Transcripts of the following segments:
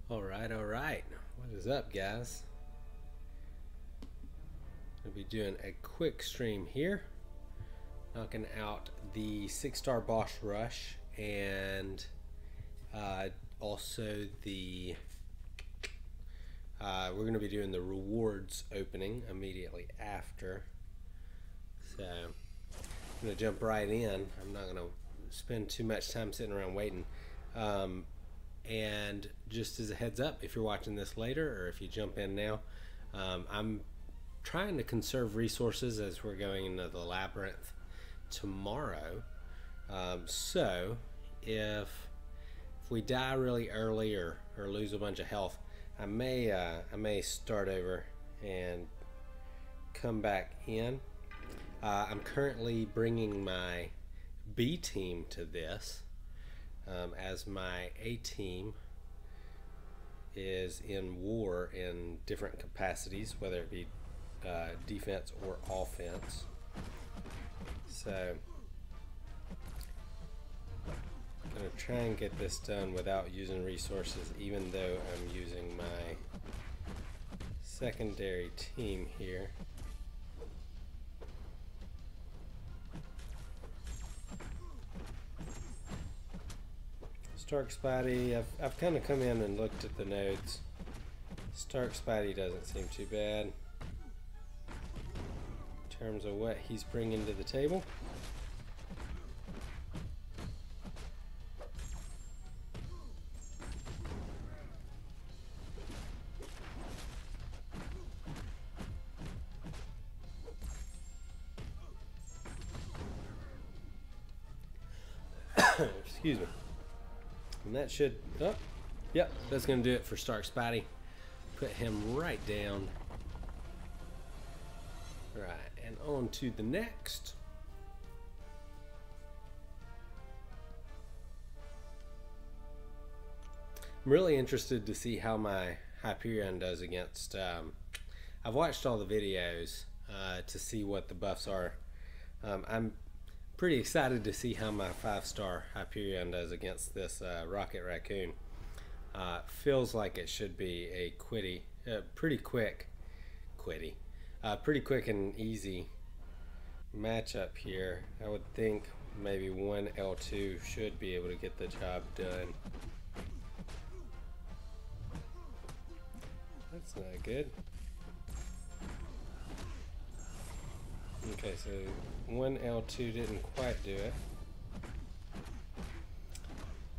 All right. What is up, guys? I'll be doing a quick stream here, knocking out the 6-star boss rush and also the we're going to be doing the rewards opening immediately after. So I'm going to jump right in. I'm not going to spend too much time sitting around waiting. And just as a heads up, if you're watching this later or if you jump in now, I'm trying to conserve resources as we're going into the labyrinth tomorrow. So if we die really early or lose a bunch of health, I may start over and come back in. I'm currently bringing my B team to this. As my A team is in war in different capacities, whether it be defense or offense. So I'm going to try and get this done without using resources, even though I'm using my secondary team here. Stark Spidey, I've kind of come in and looked at the nodes. Stark Spidey doesn't seem too bad in terms of what he's bringing to the table. Excuse me. And that should, yep, that's going to do it for Stark Spidey. Put him right down. Right, and on to the next. I'm really interested to see how my Hyperion does against, I've watched all the videos to see what the buffs are. I'm pretty excited to see how my 5-star Hyperion does against this Rocket Raccoon. Feels like it should be a pretty quick and easy matchup here. I would think maybe one L2 should be able to get the job done. That's not good. Okay, so one L2 didn't quite do it.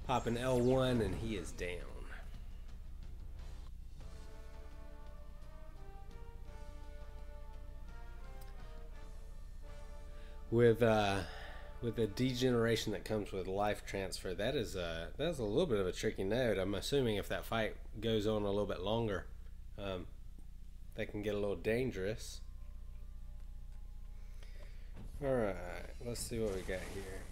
Pop an L1 and he is down. With the degeneration that comes with life transfer, that's a little bit of a tricky node. I'm assuming if that fight goes on a little bit longer, that can get a little dangerous. Alright, let's see what we got here.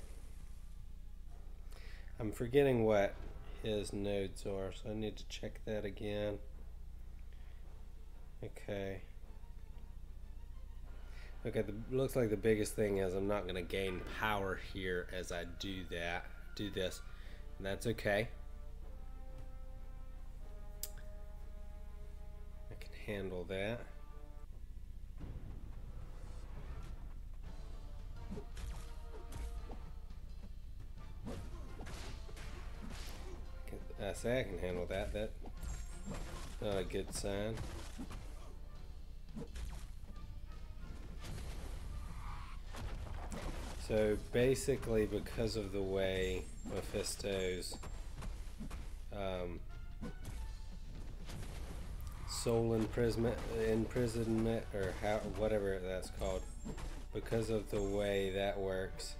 I'm forgetting what his nodes are, so I need to check that again. Okay. Okay, looks like the biggest thing is I'm not going to gain power here as I do this. And that's okay. I can handle that. I say I can handle that. That's not a good sign. So basically, because of the way Mephisto's soul imprisonment, or whatever that's called, because of the way that works,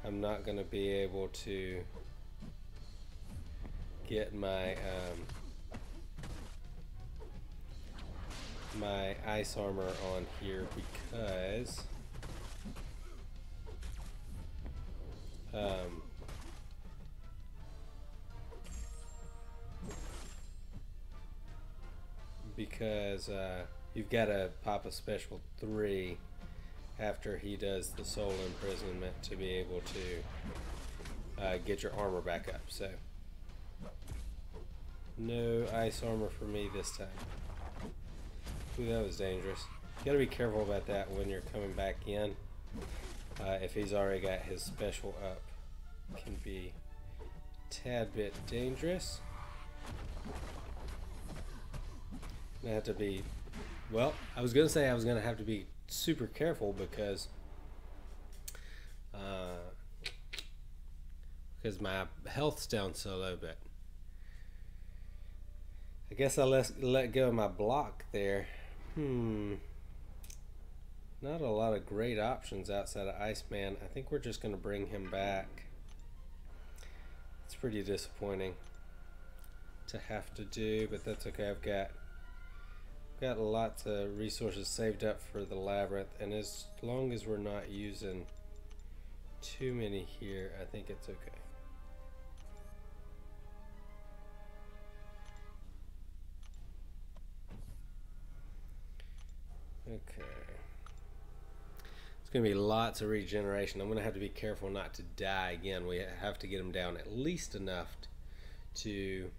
I'm not going to be able to get my my ice armor on here because you've got to pop a special 3 after he does the soul imprisonment to be able to get your armor back up. So No ice armor for me this time. Ooh, that was dangerous. You gotta be careful about that when you're coming back in. If he's already got his special up, can be a tad bit dangerous. I have to be, well, I was gonna say I was gonna have to be super careful because my health's down so low, but I guess I let go of my block there. Not a lot of great options outside of Iceman. I think we're just going to bring him back. It's pretty disappointing to have to do, but that's okay. I've got lots of resources saved up for the labyrinth, and as long as we're not using too many here, I think it's okay. Okay. It's going to be lots of regeneration. I'm going to have to be careful not to die again. We have to get him down at least enough to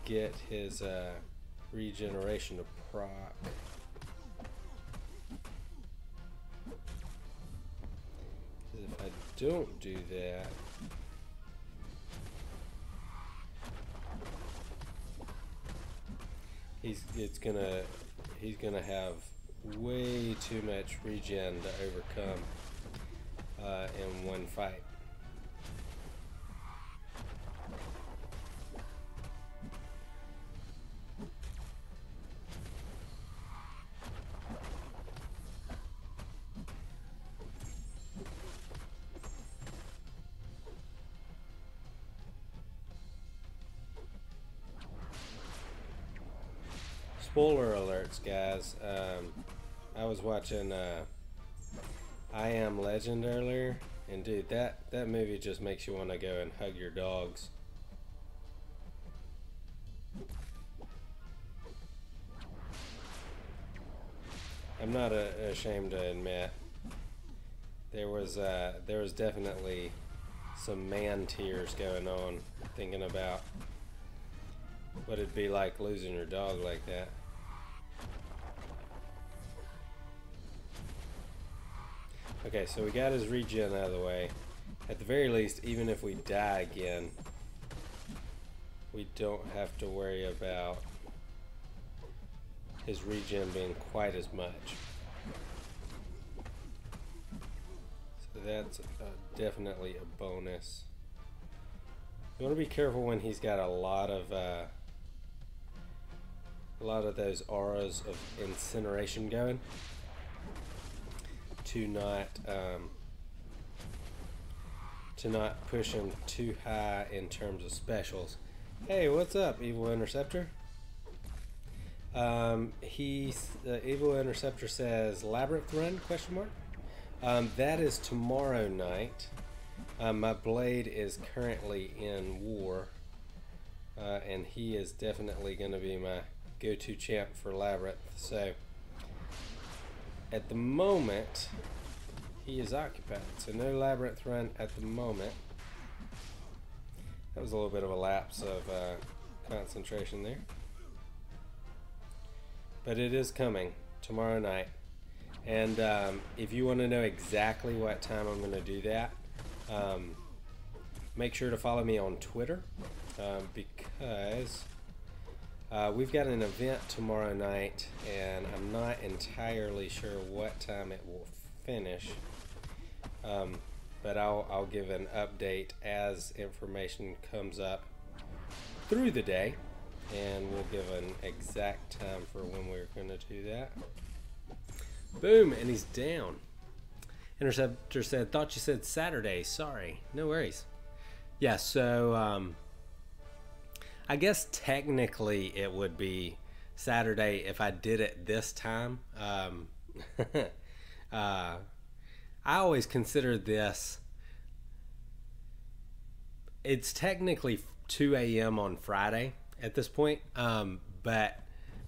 get his regeneration to proc. If I don't do that, he's gonna have way too much regen to overcome in one fight. Spoiler alerts, guys. I was watching I Am Legend earlier, and dude, that movie just makes you want to go and hug your dogs. I'm not ashamed to admit there was definitely some man tears going on thinking about what it'd be like losing your dog like that. Okay, so we got his regen out of the way. At the very least, even if we die again, we don't have to worry about his regen being quite as much. So that's definitely a bonus. You want to be careful when he's got a lot of those auras of incineration going, to not push him too high in terms of specials. Hey, what's up, Evil Interceptor? Evil Interceptor says Labyrinth Run ? That is tomorrow night. My blade is currently in war, and he is definitely going to be my go-to champ for Labyrinth. So at the moment he is occupied, so no Labyrinth Run at the moment. That was a little bit of a lapse of concentration there, but it is coming tomorrow night. And if you want to know exactly what time I'm going to do that, make sure to follow me on Twitter, because we've got an event tomorrow night, and I'm not entirely sure what time it will finish, but I'll give an update as information comes up through the day, and we'll give an exact time for when we're going to do that. Boom, and he's down. Interceptor said, thought you said Saturday. Sorry. No worries. Yeah, so I guess technically it would be Saturday if I did it this time. I always consider this, it's technically 2 a.m. on Friday at this point, but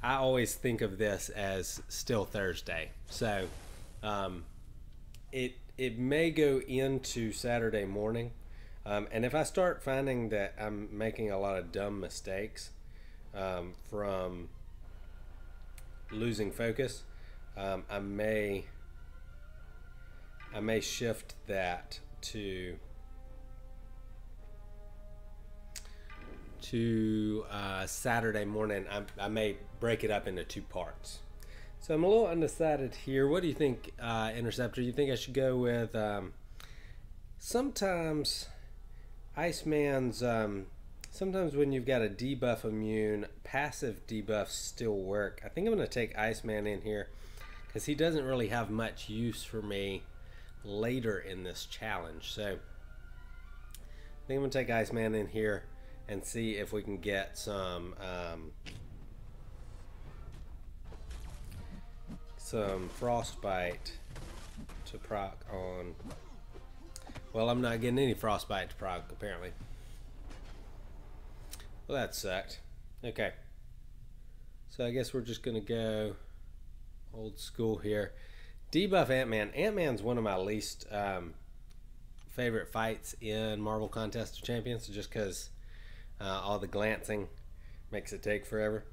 I always think of this as still Thursday. So it may go into Saturday morning, And if I start finding that I'm making a lot of dumb mistakes from losing focus, I may shift that to Saturday morning. I may break it up into 2 parts. So I'm a little undecided here. What do you think, Interceptor? You think I should go with sometimes Iceman's, sometimes when you've got a debuff immune, passive debuffs still work. I think I'm going to take Iceman in here because he doesn't really have much use for me later in this challenge. So I think I'm going to take Iceman in here and see if we can get some Frostbite to proc on. Well, I'm not getting any Frostbite to proc, apparently. Well, that sucked. Okay. So I guess we're just going to go old school here. Debuff Ant-Man. Ant-Man's one of my least favorite fights in Marvel Contest of Champions, just because all the glancing makes it take forever.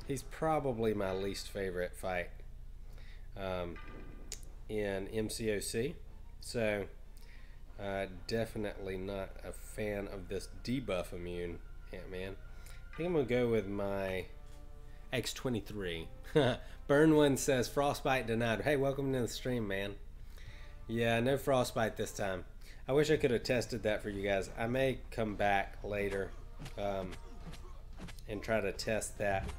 He's probably my least favorite fight in MCOC. So definitely not a fan of this debuff immune Ant-Man. I think I'm going to go with my X23. Burn One says, Frostbite denied. Hey, welcome to the stream, man. Yeah, no Frostbite this time. I wish I could have tested that for you guys. I may come back later and try to test that.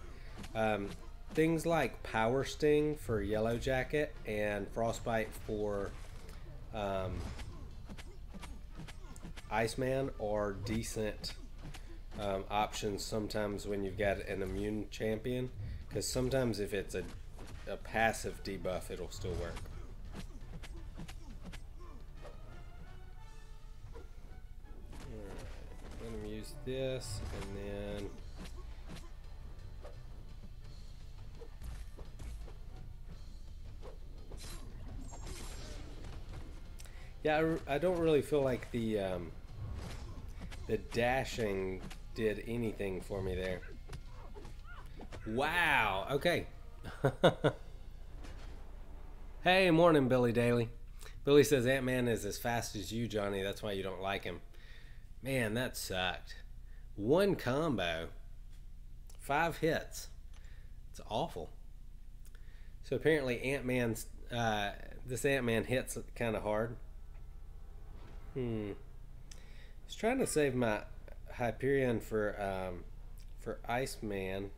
Things like Power Sting for Yellow Jacket and Frostbite for Iceman are decent options sometimes when you've got an immune champion, because sometimes if it's a passive debuff, it'll still work. Alright, let me use this, and then yeah, I don't really feel like the dashing did anything for me there. Wow. Okay. Hey, morning, Billy Daly. Billy says Ant-Man is as fast as you, Johnny. That's why you don't like him. Man, that sucked. 1 combo, 5 hits. It's awful. So apparently Ant-Man's this Ant-Man hits kind of hard. I was trying to save my Hyperion for Iceman,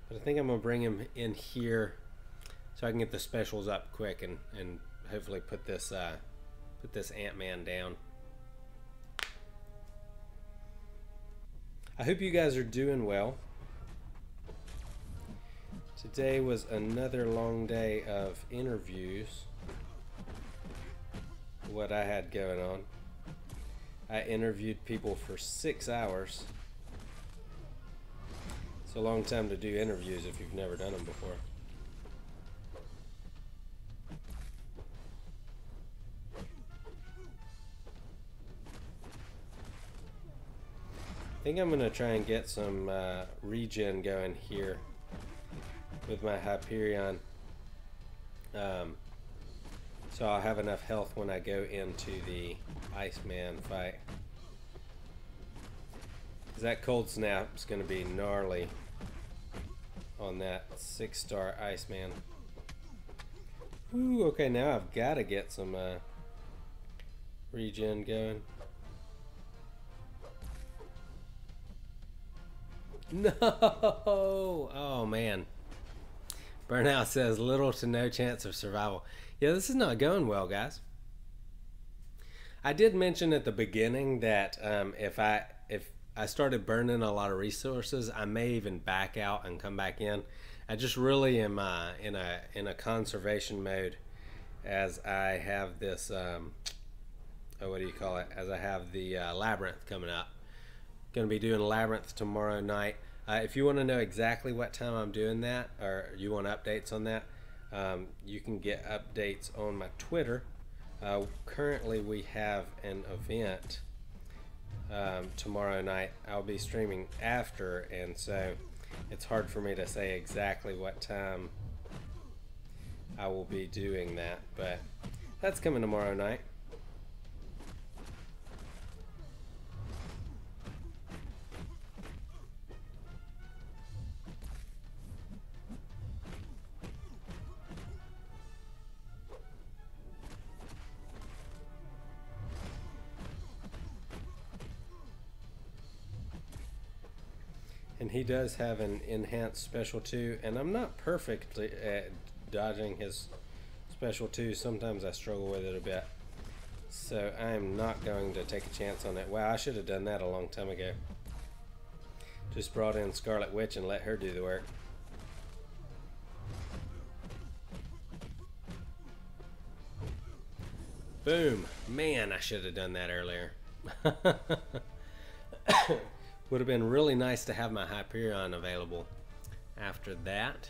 but I think I'm gonna bring him in here so I can get the specials up quick and hopefully put this Ant-Man down. I hope you guys are doing well. Today was another long day of interviews. What I had going on. I interviewed people for 6 hours. It's a long time to do interviews if you've never done them before. I think I'm gonna try and get some regen going here with my Hyperion. So I'll have enough health when I go into the Iceman fight. Because that cold snap is going to be gnarly on that 6-star Iceman. Ooh, okay, now I've got to get some regen going. No! Oh, man. Burnout says little to no chance of survival. Yeah, this is not going well, guys. I did mention at the beginning that if I started burning a lot of resources, I may even back out and come back in. I just really am in a conservation mode, as I have this what do you call it? As I have the Labyrinth coming up. Going to be doing Labyrinth tomorrow night. If you want to know exactly what time I'm doing that, or you want updates on that, you can get updates on my Twitter. Currently, we have an event tomorrow night. I'll be streaming after, and so it's hard for me to say exactly what time I will be doing that, but that's coming tomorrow night. And he does have an enhanced special 2, and I'm not perfect at dodging his special 2. Sometimes I struggle with it a bit. So I'm not going to take a chance on it. Wow, I should have done that a long time ago. Just brought in Scarlet Witch and let her do the work. Boom. Man, I should have done that earlier. Would have been really nice to have my Hyperion available after that.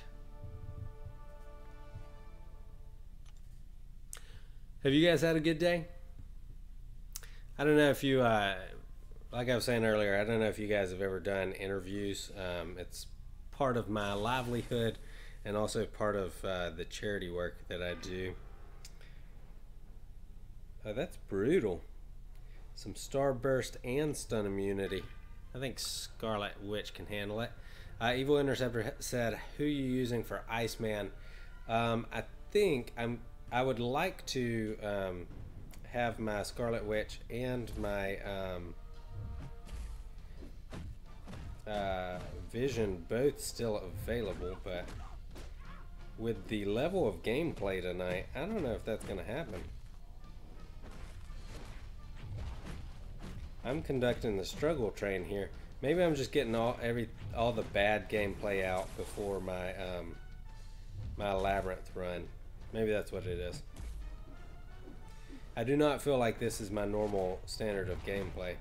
Have you guys had a good day? I don't know if you, like I was saying earlier, I don't know if you guys have ever done interviews. It's part of my livelihood and also part of the charity work that I do. Oh, that's brutal. Some Starburst and Stun Immunity. I think Scarlet Witch can handle it. Evil Interceptor said, "Who are you using for Iceman?" I think I would like to have my Scarlet Witch and my Vision both still available, but with the level of gameplay tonight, I don't know if that's going to happen. I'm conducting the struggle train here. Maybe I'm just getting all the bad gameplay out before my my labyrinth run. Maybe that's what it is. I do not feel like this is my normal standard of gameplay.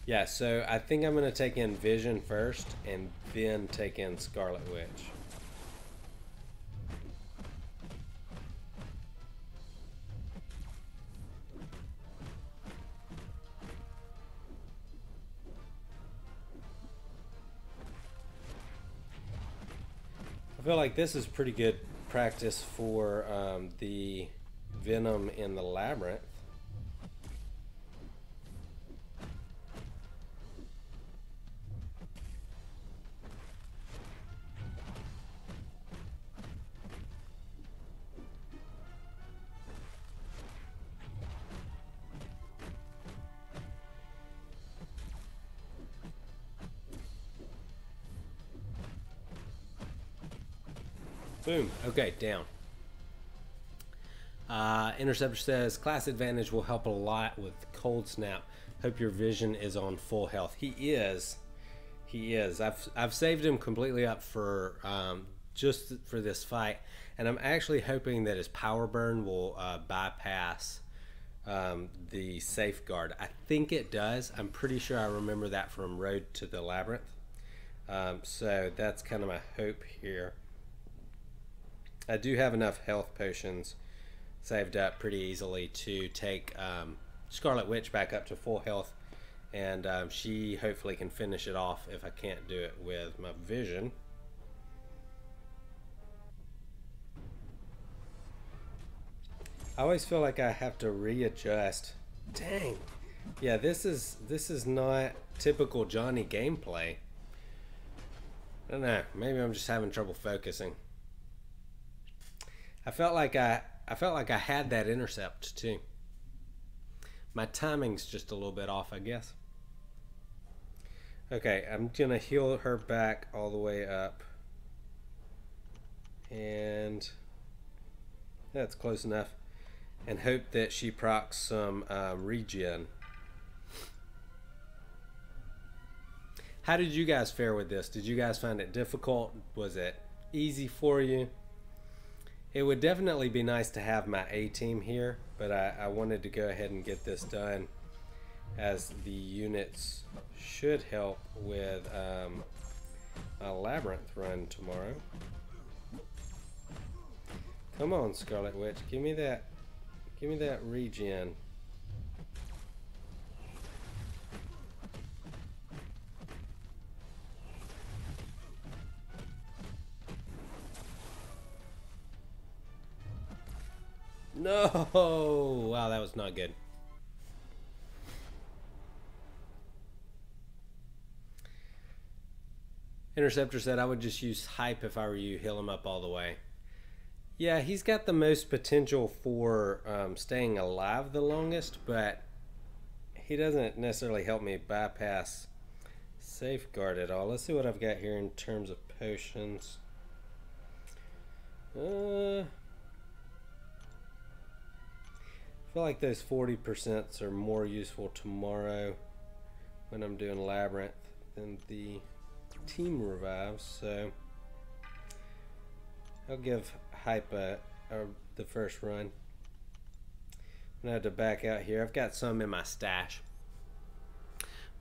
Yeah, so I think I'm going to take in Vision first and then take in Scarlet Witch. I feel like this is pretty good practice for the Venom in the Labyrinth. Boom. Okay, down. Interceptor says, class advantage will help a lot with Cold Snap. Hope your Vision is on full health. He is. He is. I've saved him completely up for just for this fight. And I'm actually hoping that his Power Burn will bypass the Safeguard. I think it does. I'm pretty sure I remember that from Road to the Labyrinth. So that's kind of my hope here. I do have enough health potions saved up pretty easily to take Scarlet Witch back up to full health, and she hopefully can finish it off if I can't do it with my Vision. I always feel like I have to readjust. Dang. Yeah, this is not typical Johnny gameplay. I don't know. Maybe I'm just having trouble focusing. I felt like I had that intercept too. My timing's just a little bit off, I guess. Okay, I'm gonna heal her back all the way up, and that's close enough, and hope that she procs some regen. How did you guys fare with this? Did you guys find it difficult? Was it easy for you? It would definitely be nice to have my A-team here, but I wanted to go ahead and get this done, as the units should help with a labyrinth run tomorrow. Come on, Scarlet Witch, give me that regen. No! Wow, that was not good. Interceptor said, I would just use hype if I were you, heal him up all the way. Yeah, he's got the most potential for staying alive the longest, but he doesn't necessarily help me bypass safeguard at all. Let's see what I've got here in terms of potions. I feel like those 40% are more useful tomorrow when I'm doing Labyrinth than the team revives, so I'll give hype the first run. I'm gonna have to back out here. I've got some in my stash.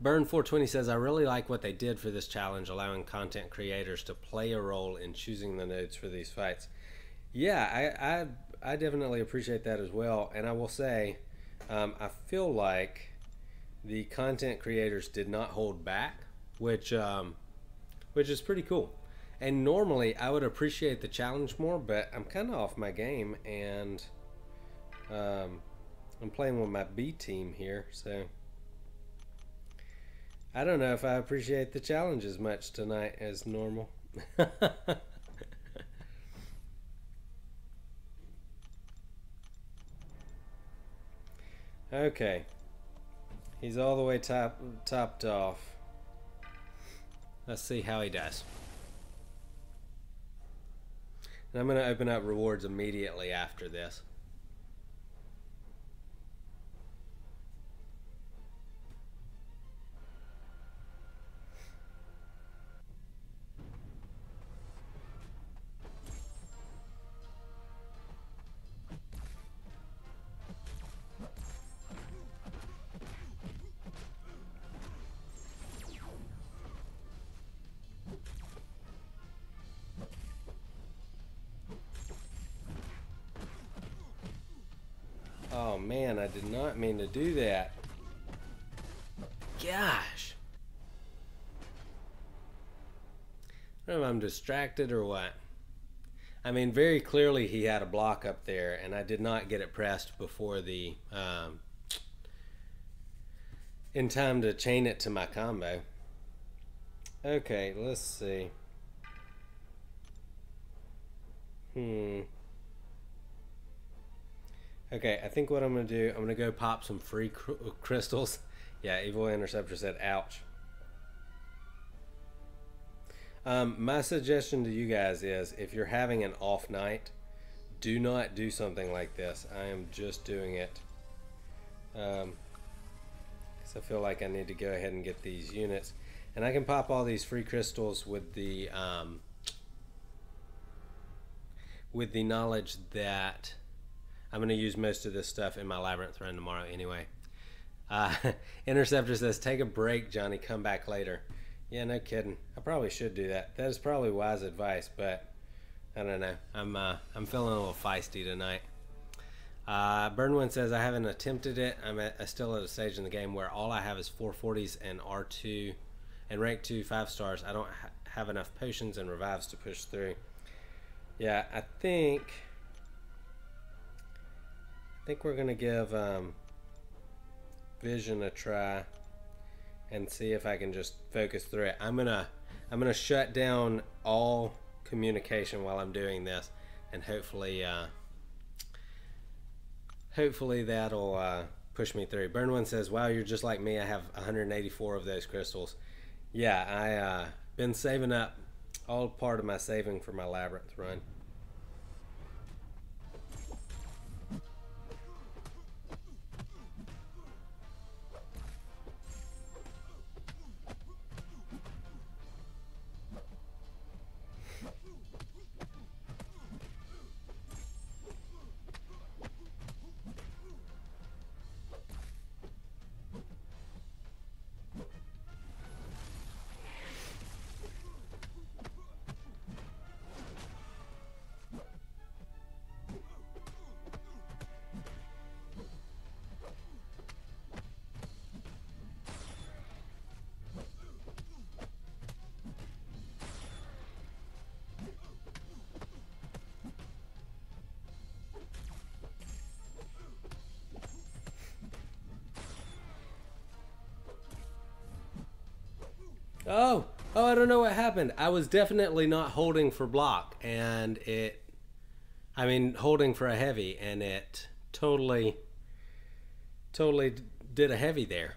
Burn 420 says, I really like what they did for this challenge, allowing content creators to play a role in choosing the nodes for these fights. Yeah, I definitely appreciate that as well, and I will say I feel like the content creators did not hold back, which is pretty cool. And normally I would appreciate the challenge more, but I'm kind of off my game, and I'm playing with my B team here, so I don't know if I appreciate the challenge as much tonight as normal. Okay, he's all the way topped off. Let's see how he does. And I'm going to open up rewards immediately after this. Oh man, I did not mean to do that. Gosh. I don't know if I'm distracted or what. I mean, very clearly he had a block up there, and I did not get it pressed before the in time to chain it to my combo. Okay, let's see. Okay, I think what I'm going to do, I'm going to go pop some free crystals. Yeah, Evil Interceptor said, ouch. My suggestion to you guys is, if you're having an off night, do not do something like this. I am just doing it because I feel like I need to go ahead and get these units. And I can pop all these free crystals with the knowledge that I'm going to use most of this stuff in my Labyrinth run tomorrow anyway. Interceptor says, take a break, Johnny. Come back later. Yeah, no kidding. I probably should do that. That is probably wise advice, but I don't know. I'm feeling a little feisty tonight. Burnwin says, I haven't attempted it. I'm still at a stage in the game where all I have is 440s and R2 and rank 2 5 stars. I don't have enough potions and revives to push through. Yeah, I think we're gonna give Vision a try and see if I can just focus through it. I'm gonna shut down all communication while I'm doing this, and hopefully that'll push me through. Burnone says, wow, you're just like me. I have 184 of those crystals. Yeah, I been saving up, all part of my saving for my Labyrinth run. Oh, oh, I don't know what happened. I was definitely not holding for block, and I mean, holding for a heavy, and it totally did a heavy there.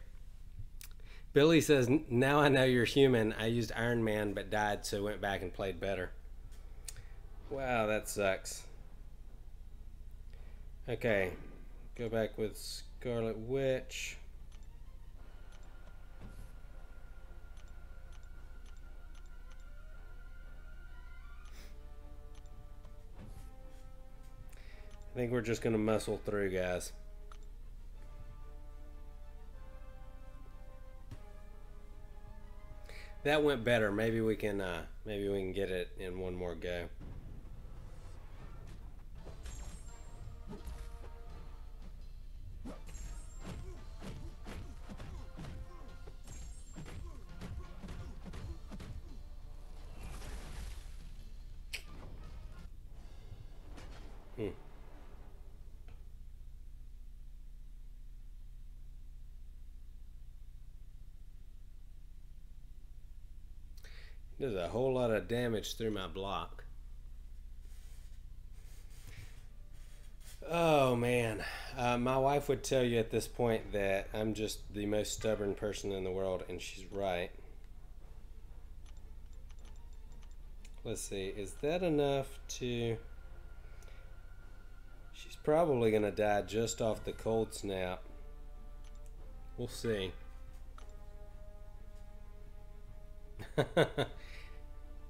Billy says, now I know you're human. I used Iron Man but died, so went back and played better. Wow, that sucks. Okay, go back with Scarlet Witch. I think we're just going to muscle through, guys. That went better. Maybe we can get it in one more go. Does a whole lot of damage through my block. Oh man, my wife would tell you at this point that I'm just the most stubborn person in the world, and she's right. Let's see, is that enough to... She's probably gonna die just off the cold snap. We'll see.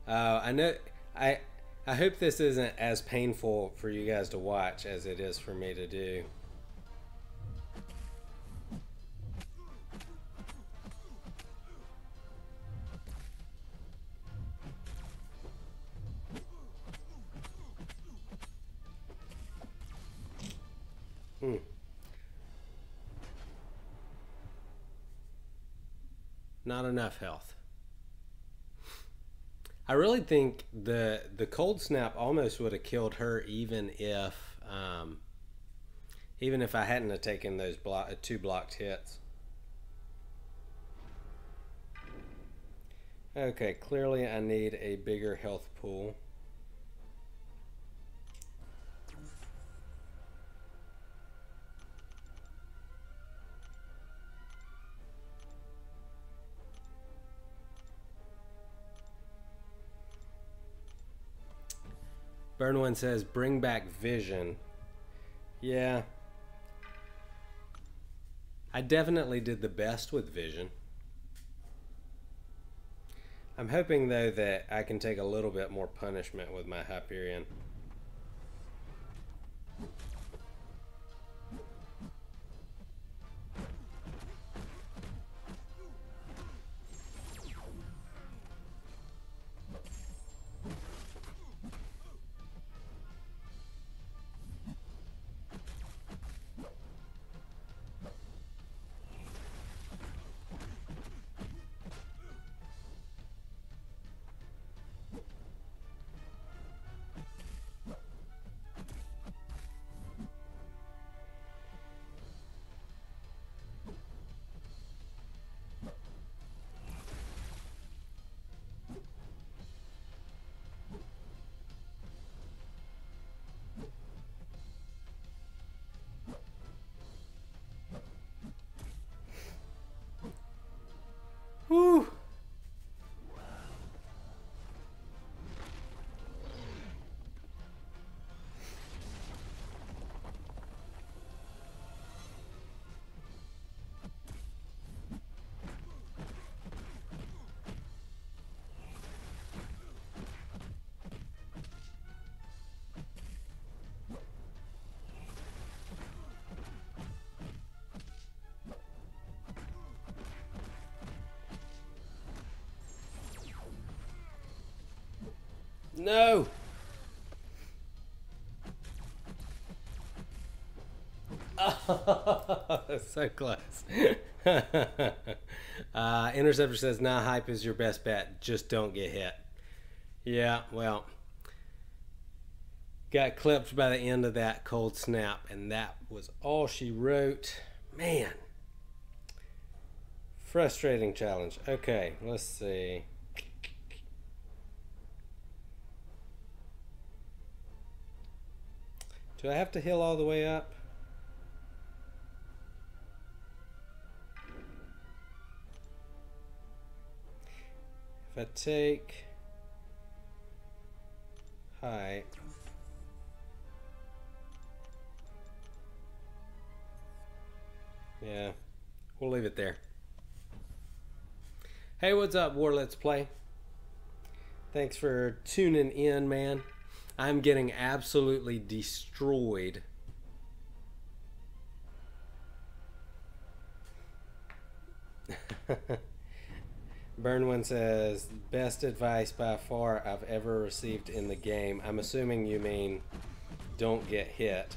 I know. I hope this isn't as painful for you guys to watch as it is for me to do. Not enough health. I really think the cold snap almost would have killed her, even if I hadn't have taken those two blocked hits. Okay, clearly I need a bigger health pool. Burnwin says, bring back Vision. Yeah. I definitely did the best with Vision. I'm hoping, though, that I can take a little bit more punishment with my Hyperion. Whew. No. Oh, so close. Interceptor says, nah, hype is your best bet. Just don't get hit. Yeah, well, got clipped by the end of that cold snap, and that was all she wrote. Man. Frustrating challenge. Okay, let's see. Do I have to heal all the way up? If I take height, yeah, we'll leave it there. Hey, what's up, War Let's Play? Thanks for tuning in, man. I'm getting absolutely destroyed. Burnwin says, best advice by far I've ever received in the game. I'm assuming you mean don't get hit.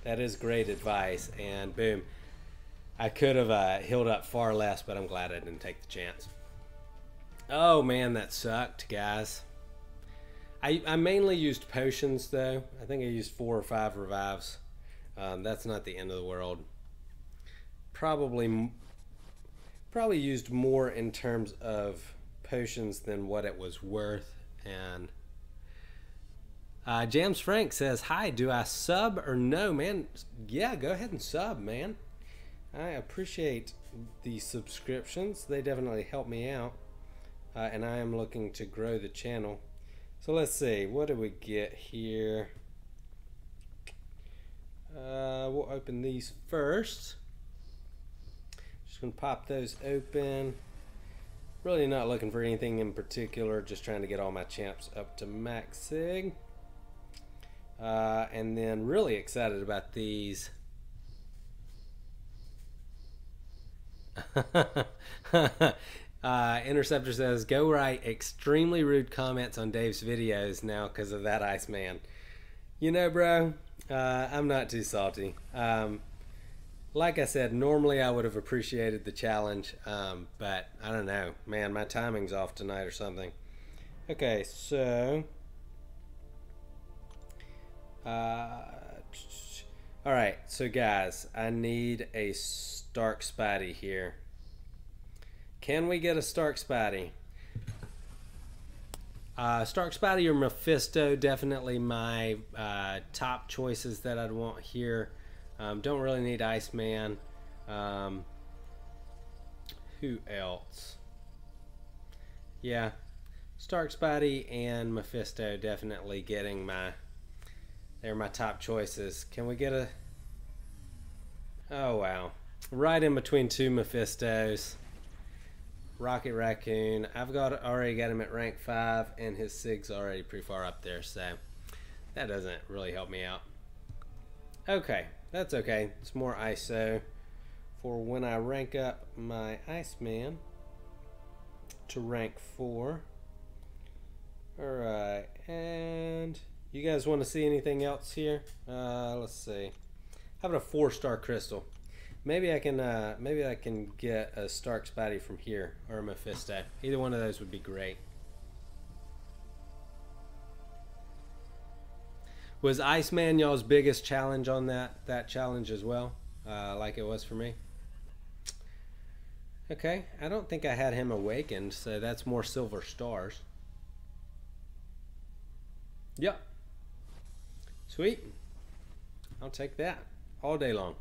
That is great advice, and boom. I could have healed up far less, but I'm glad I didn't take the chance. Oh man, that sucked, guys. I mainly used potions, though. I think I used 4 or 5 revives. That's not the end of the world. Probably used more in terms of potions than what it was worth. And Jams Frank says, hi, do I sub or no? Man, yeah, go ahead and sub, man. I appreciate the subscriptions. They definitely help me out. And I am looking to grow the channel. So let's see, what do we get here? We'll open these first. Just gonna pop those open. Really not looking for anything in particular, just trying to get all my champs up to max sig. And then really excited about these. Interceptor says, go write extremely rude comments on Dave's videos now because of that Iceman. You know, bro, I'm not too salty. Like I said, normally I would have appreciated the challenge, but I don't know. Man, my timing's off tonight or something. Okay, so... Alright, so guys, I need a Stark Spidey here. Can we get a Stark Spidey? Stark Spidey or Mephisto, definitely my top choices that I'd want here. Don't really need Iceman. Who else? Yeah, Stark Spidey and Mephisto definitely getting they're my top choices. Can we get a... Oh wow, right in between 2 Mephistos. Rocket Raccoon, I've already got him at rank 5 and his SIG's already pretty far up there, so that doesn't really help me out. Okay, that's okay. It's more ISO for when I rank up my Iceman to rank 4. Alright, and you guys want to see anything else here? Let's see. How about a 4-star crystal? Maybe I can get a Stark Spidey from here, or a Mephisto. Either one of those would be great. Was Iceman y'all's biggest challenge on that challenge as well, like it was for me? Okay, I don't think I had him awakened, so that's more silver stars. Yep. Sweet. I'll take that all day long.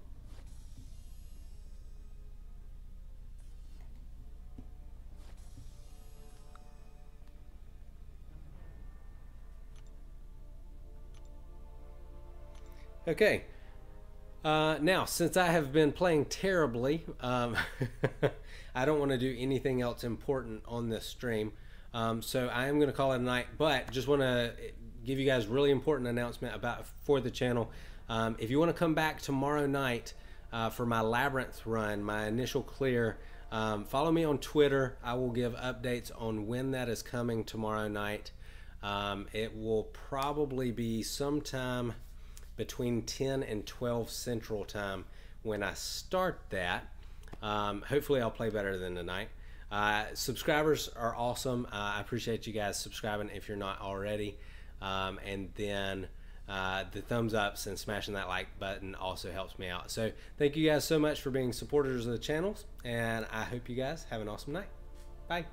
Okay, now since I have been playing terribly, I don't want to do anything else important on this stream, so I am going to call it a night, but just want to give you guys really important announcement for the channel. If you want to come back tomorrow night for my Labyrinth run, my initial clear, follow me on Twitter. I will give updates on when that is coming tomorrow night. It will probably be sometime between 10 and 12 Central Time when I start that. Hopefully I'll play better than tonight. Subscribers are awesome. I appreciate you guys subscribing if you're not already. And then the thumbs ups and smashing that like button also helps me out. So thank you guys so much for being supporters of the channels, and I hope you guys have an awesome night. Bye.